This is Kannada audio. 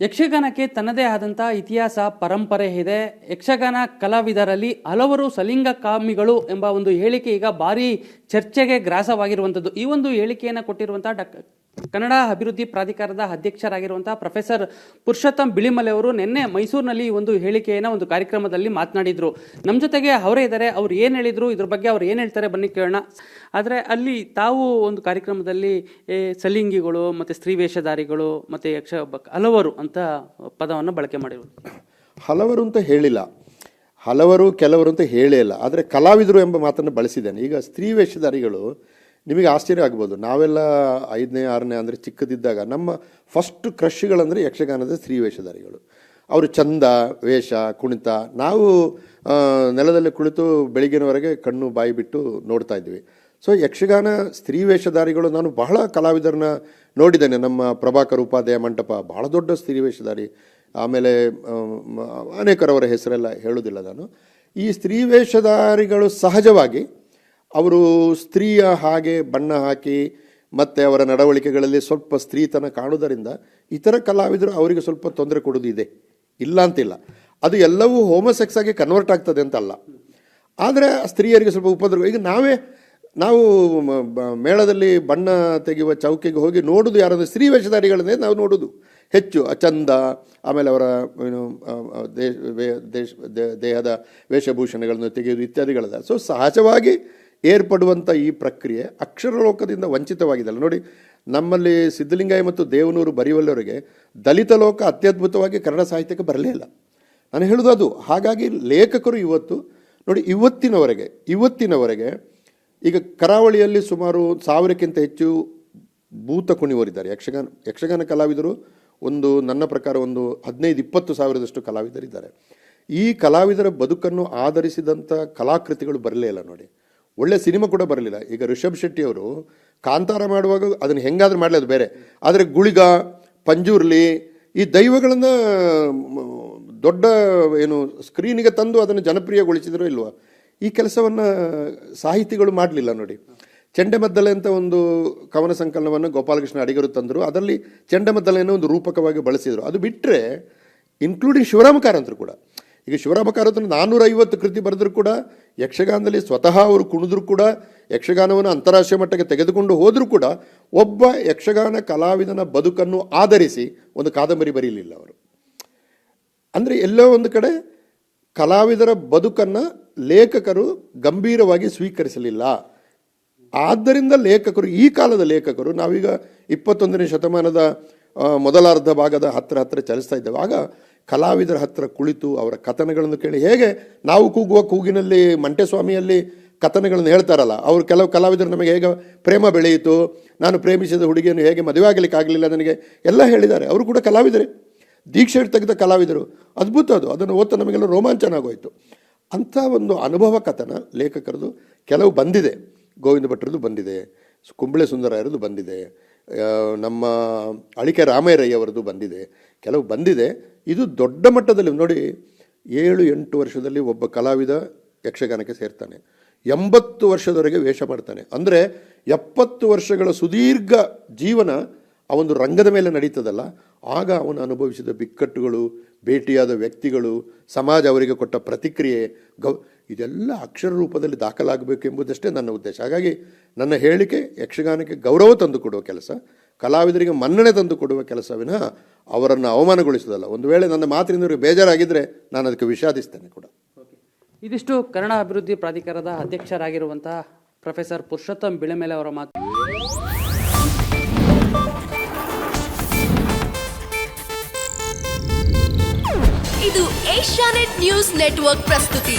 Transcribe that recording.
ಯಕ್ಷಗಾನಕ್ಕೆ ತನ್ನದೇ ಆದಂಥ ಇತಿಹಾಸ ಪರಂಪರೆ ಇದೆ. ಯಕ್ಷಗಾನ ಕಲಾವಿದರಲ್ಲಿ ಹಲವರು ಸಲಿಂಗಕಾಮಿಗಳು ಎಂಬ ಒಂದು ಹೇಳಿಕೆ ಈಗ ಭಾರಿ ಚರ್ಚೆಗೆ ಗ್ರಾಸವಾಗಿರುವಂಥದ್ದು. ಈ ಒಂದು ಹೇಳಿಕೆಯನ್ನು ಕೊಟ್ಟಿರುವಂತಹ ಕನ್ನಡ ಅಭಿವೃದ್ಧಿ ಪ್ರಾಧಿಕಾರದ ಅಧ್ಯಕ್ಷರಾಗಿರುವಂತಹ ಪ್ರೊಫೆಸರ್ ಪುರುಷೋತ್ತಮ್ ಬಿಳಿಮಲೆ ಅವರು ನಿನ್ನೆ ಮೈಸೂರಿನಲ್ಲಿ ಒಂದು ಹೇಳಿಕೆಯನ್ನು ಒಂದು ಕಾರ್ಯಕ್ರಮದಲ್ಲಿ ಮಾತನಾಡಿದ್ರು. ನಮ್ಮ ಜೊತೆಗೆ ಅವರೇ ಇದ್ದಾರೆ. ಅವ್ರು ಏನು ಹೇಳಿದ್ರು, ಇದ್ರ ಬಗ್ಗೆ ಅವ್ರು ಏನು ಹೇಳ್ತಾರೆ ಬನ್ನಿ ಕೇಳೋಣ. ಆದರೆ ಅಲ್ಲಿ ತಾವು ಒಂದು ಕಾರ್ಯಕ್ರಮದಲ್ಲಿ ಸಲಿಂಗಿಗಳು ಮತ್ತು ಸ್ತ್ರೀ ವೇಷಧಾರಿಗಳು ಮತ್ತು ಹಲವರು ಅಂತ ಪದವನ್ನು ಬಳಕೆ ಮಾಡಿದ್ರು. ಹಲವರು ಅಂತ ಹೇಳಿಲ್ಲ, ಹಲವರು ಕೆಲವರು ಅಂತ ಹೇಳೇ ಇಲ್ಲ, ಆದರೆ ಕಲಾವಿದರು ಎಂಬ ಮಾತನ್ನು ಬಳಸಿದ್ದೇನೆ. ಈಗ ಸ್ತ್ರೀ ವೇಷಧಾರಿಗಳು ನಿಮಗೆ ಆಶ್ಚರ್ಯ ಆಗ್ಬೋದು. ನಾವೆಲ್ಲ 5ನೇ 6ನೇ ಅಂದರೆ ಚಿಕ್ಕದಿದ್ದಾಗ ನಮ್ಮ ಫಸ್ಟ್ ಕ್ರಶ್ಗಳಂದರೆ ಯಕ್ಷಗಾನದ ಸ್ತ್ರೀ ವೇಷಧಾರಿಗಳು. ಅವರು ಚಂದ ವೇಷ ಕುಣಿತ, ನಾವು ನೆಲದಲ್ಲಿ ಕುಳಿತು ಬೆಳಿಗ್ಗಿನವರೆಗೆ ಕಣ್ಣು ಬಾಯಿ ಬಿಟ್ಟು ನೋಡ್ತಾ ಇದ್ವಿ. ಸೊ ಯಕ್ಷಗಾನ ಸ್ತ್ರೀ ವೇಷಧಾರಿಗಳು ನಾನು ಬಹಳ ಕಲಾವಿದರನ್ನ ನೋಡಿದ್ದೇನೆ. ನಮ್ಮ ಪ್ರಭಾಕರ್ ಉಪಾಧ್ಯಾಯ ಮಂಟಪ ಬಹಳ ದೊಡ್ಡ ಸ್ತ್ರೀ ವೇಷಧಾರಿ, ಆಮೇಲೆ ಅನೇಕರವರ ಹೆಸರೆಲ್ಲ ಹೇಳೋದಿಲ್ಲ ನಾನು. ಈ ಸ್ತ್ರೀ ವೇಷಧಾರಿಗಳು ಸಹಜವಾಗಿ ಅವರು ಸ್ತ್ರೀಯ ಹಾಗೆ ಬಣ್ಣ ಹಾಕಿ ಮತ್ತು ಅವರ ನಡವಳಿಕೆಗಳಲ್ಲಿ ಸ್ವಲ್ಪ ಸ್ತ್ರೀತನ ಕಾಣುವುದರಿಂದ ಇತರ ಕಲಾವಿದರು ಅವರಿಗೆ ಸ್ವಲ್ಪ ತೊಂದರೆ ಕೊಡೋದು ಇದೆ, ಇಲ್ಲ ಅಂತಿಲ್ಲ. ಅದು ಎಲ್ಲವೂ ಹೋಮೋಸೆಕ್ಸ್ ಆಗಿ ಕನ್ವರ್ಟ್ ಆಗ್ತದೆ ಅಂತಲ್ಲ, ಆದರೆ ಸ್ತ್ರೀಯರಿಗೆ ಸ್ವಲ್ಪ ಉಪದ್ರವ. ಈಗ ನಾವು ಮೇಳದಲ್ಲಿ ಬಣ್ಣ ತೆಗೆಯುವ ಚೌಕಿಗೆ ಹೋಗಿ ನೋಡೋದು ಯಾರಾದರೂ ಸ್ತ್ರೀ ವೇಷಧಾರಿಗಳನ್ನೇ ನಾವು ನೋಡೋದು ಹೆಚ್ಚು. ಚಂದ, ಆಮೇಲೆ ಅವರ ದೇಹದ ವೇಷಭೂಷಣಗಳನ್ನು ತೆಗೆಯುವುದು ಇತ್ಯಾದಿಗಳದ. ಸೊ ಸಹಜವಾಗಿ ಏರ್ಪಡುವಂಥ ಈ ಪ್ರಕ್ರಿಯೆ ಅಕ್ಷರಲೋಕದಿಂದ ವಂಚಿತವಾಗಿದೆಯಲ್ಲ. ನೋಡಿ, ನಮ್ಮಲ್ಲಿ ಸಿದ್ಧಲಿಂಗಾಯ ಮತ್ತು ದೇವನೂರು ಬರೆಯುವಲ್ಲವರಿಗೆ ದಲಿತ ಲೋಕ ಅತ್ಯದ್ಭುತವಾಗಿ ಕನ್ನಡ ಸಾಹಿತ್ಯಕ್ಕೆ ಬರಲೇ ಇಲ್ಲ. ನಾನು ಹೇಳೋದು ಅದು. ಹಾಗಾಗಿ ಲೇಖಕರು ಇವತ್ತು ನೋಡಿ, ಇವತ್ತಿನವರೆಗೆ ಈಗ ಕರಾವಳಿಯಲ್ಲಿ ಸುಮಾರು 1000ಕ್ಕಿಂತ ಹೆಚ್ಚು ಭೂತ ಕುಣಿವರಿದ್ದಾರೆ. ಯಕ್ಷಗಾನ ಕಲಾವಿದರು ನನ್ನ ಪ್ರಕಾರ 15-20 ಸಾವಿರದಷ್ಟು ಕಲಾವಿದರಿದ್ದಾರೆ. ಈ ಕಲಾವಿದರ ಬದುಕನ್ನು ಆಧರಿಸಿದಂಥ ಕಲಾಕೃತಿಗಳು ಬರಲೇ ಇಲ್ಲ. ನೋಡಿ, ಒಳ್ಳೆ ಸಿನಿಮಾ ಕೂಡ ಬರಲಿಲ್ಲ. ಈಗ ರಿಷಬ್ ಶೆಟ್ಟಿ ಅವರು ಕಾಂತಾರ ಮಾಡುವಾಗ ಅದನ್ನು ಹೆಂಗಾದ್ರೂ ಮಾಡಲಿ, ಅದು ಬೇರೆ. ಆದರೆ ಗುಳಿಗ, ಪಂಜುರ್ಲಿ ಈ ದೈವಗಳನ್ನು ದೊಡ್ಡ ಸ್ಕ್ರೀನಿಗೆ ತಂದು ಅದನ್ನು ಜನಪ್ರಿಯಗೊಳಿಸಿದ್ರು ಇಲ್ವಾ? ಈ ಕೆಲಸವನ್ನು ಸಾಹಿತಿಗಳು ಮಾಡಲಿಲ್ಲ. ನೋಡಿ, ಚೆಂಡೆಮದ್ದಲೆ ಅಂತ ಒಂದು ಕವನ ಸಂಕಲನವನ್ನು ಗೋಪಾಲಕೃಷ್ಣ ಅಡಿಗರು ತಂದರು. ಅದರಲ್ಲಿ ಚೆಂಡೆಮದ್ದಲೆಯನ್ನು ಒಂದು ರೂಪಕವಾಗಿ ಬಳಸಿದರು. ಅದು ಬಿಟ್ಟರೆ ಇನ್ಕ್ಲೂಡಿಂಗ್ ಶಿವರಾಮ ಕಾರಂತರು ಕೂಡ. ಈಗ ಶಿವರಾಮ ಕಾರಂತರು 450 ಕೃತಿ ಬರೆದರೂ ಕೂಡ, ಯಕ್ಷಗಾನದಲ್ಲಿ ಸ್ವತಃ ಅವರು ಕುಣಿದ್ರು ಕೂಡ, ಯಕ್ಷಗಾನವನ್ನು ಅಂತಾರಾಷ್ಟ್ರೀಯ ಮಟ್ಟಕ್ಕೆ ತೆಗೆದುಕೊಂಡು ಹೋದರೂ ಕೂಡ ಒಬ್ಬ ಯಕ್ಷಗಾನ ಕಲಾವಿದನ ಬದುಕನ್ನು ಆಧರಿಸಿ ಒಂದು ಕಾದಂಬರಿ ಬರೀಲಿಲ್ಲ ಅವರು. ಅಂದರೆ ಎಲ್ಲೋ ಒಂದು ಕಡೆ ಕಲಾವಿದರ ಬದುಕನ್ನು ಲೇಖಕರು ಗಂಭೀರವಾಗಿ ಸ್ವೀಕರಿಸಲಿಲ್ಲ. ಆದ್ದರಿಂದ ಈ ಕಾಲದ ಲೇಖಕರು, ನಾವೀಗ 21ನೇ ಶತಮಾನದ ಮೊದಲಾರ್ಧ ಭಾಗದ ಹತ್ತಿರ ಚಲಿಸ್ತಾ ಇದ್ದೇವೆ. ಆಗ ಕಲಾವಿದರ ಹತ್ತಿರ ಕುಳಿತು ಅವರ ಕಥನಗಳನ್ನು ಕೇಳಿ, ಹೇಗೆ ನಾವು ಕೂಗುವ ಕೂಗಿನಲ್ಲಿ ಮಂಟೆಸ್ವಾಮಿಯಲ್ಲಿ ಕಥನಗಳನ್ನು ಹೇಳ್ತಾರಲ್ಲ, ಅವರು ಕೆಲವು ಕಲಾವಿದರು ನಮಗೆ ಹೇಗೆ ಪ್ರೇಮ ಬೆಳೆಯಿತು, ನಾನು ಪ್ರೇಮಿಸಿದ ಹುಡುಗಿಯನ್ನು ಹೇಗೆ ಮದುವೆ ಆಗಲಿಕ್ಕೆ ಆಗಲಿಲ್ಲ ನನಗೆ ಎಲ್ಲ ಹೇಳಿದ್ದಾರೆ. ಅವರು ಕೂಡ ಕಲಾವಿದರೇ, ದೀಕ್ಷೆ ತೆಗೆದ ಕಲಾವಿದರು. ಅದ್ಭುತ ಅದು. ಅದನ್ನು ಓದ್ತಾ ನಮಗೆಲ್ಲ ರೋಮಾಂಚನ ಆಗೋಯಿತು. ಅಂಥ ಒಂದು ಅನುಭವ ಕಥನ ಲೇಖಕರದು ಕೆಲವು ಬಂದಿದೆ. ಗೋವಿಂದ ಭಟ್ರದ್ದು ಬಂದಿದೆ, ಕುಂಬಳೆ ಸುಂದರಾಯರದು ಬಂದಿದೆ, ನಮ್ಮ ಅಳಿಕೆ ರಾಮಯ್ಯರಯ್ಯವರದು ಬಂದಿದೆ, ಕೆಲವು ಬಂದಿದೆ. ಇದು ದೊಡ್ಡ ಮಟ್ಟದಲ್ಲಿ ನೋಡಿ, 7-8 ವರ್ಷದಲ್ಲಿ ಒಬ್ಬ ಕಲಾವಿದ ಯಕ್ಷಗಾನಕ್ಕೆ ಸೇರ್ತಾನೆ, 80 ವರ್ಷದವರೆಗೆ ವೇಷ ಮಾಡ್ತಾನೆ. ಅಂದರೆ 70 ವರ್ಷಗಳ ಸುದೀರ್ಘ ಜೀವನ ಆ ಒಂದು ರಂಗದ ಮೇಲೆ ನಡೀತದಲ್ಲ, ಆಗ ಅವನು ಅನುಭವಿಸಿದ ಬಿಕ್ಕಟ್ಟುಗಳು, ಭೇಟಿಯಾದ ವ್ಯಕ್ತಿಗಳು, ಸಮಾಜ ಅವರಿಗೆ ಕೊಟ್ಟ ಪ್ರತಿಕ್ರಿಯೆ, ಇದೆಲ್ಲ ಅಕ್ಷರ ರೂಪದಲ್ಲಿ ದಾಖಲಾಗಬೇಕು ಎಂಬುದಷ್ಟೇ ನನ್ನ ಉದ್ದೇಶ. ಹಾಗಾಗಿ ನನ್ನ ಹೇಳಿಕೆ ಯಕ್ಷಗಾನಕ್ಕೆ ಗೌರವ ತಂದು ಕೊಡುವ ಕೆಲಸ, ಕಲಾವಿದರಿಗೆ ಮನ್ನಣೆ ತಂದು ಕೊಡುವ ಕೆಲಸ ವಿನಃ ಅವರನ್ನು ಅವಮಾನಗೊಳಿಸೋದಲ್ಲ. ಒಂದು ವೇಳೆ ನನ್ನ ಮಾತಿನಿಂದ ಅವರಿಗೆ ಬೇಜಾರಾಗಿದ್ದರೆ ನಾನು ಅದಕ್ಕೆ ವಿಷಾದಿಸ್ತೇನೆ ಕೂಡ. ಇದಿಷ್ಟು ಕನ್ನಡ ಅಭಿವೃದ್ಧಿ ಪ್ರಾಧಿಕಾರದ ಅಧ್ಯಕ್ಷರಾಗಿರುವಂತಹ ಪ್ರೊಫೆಸರ್ ಪುರುಷೋತ್ತಮ್ ಬಿಳಿಮಲೆ ಅವರ ಮಾತು. ಇದು ಏಷ್ಯಾನೆಟ್ ನ್ಯೂಸ್ ನೆಟ್ವರ್ಕ್ ಪ್ರಸ್ತುತಿ.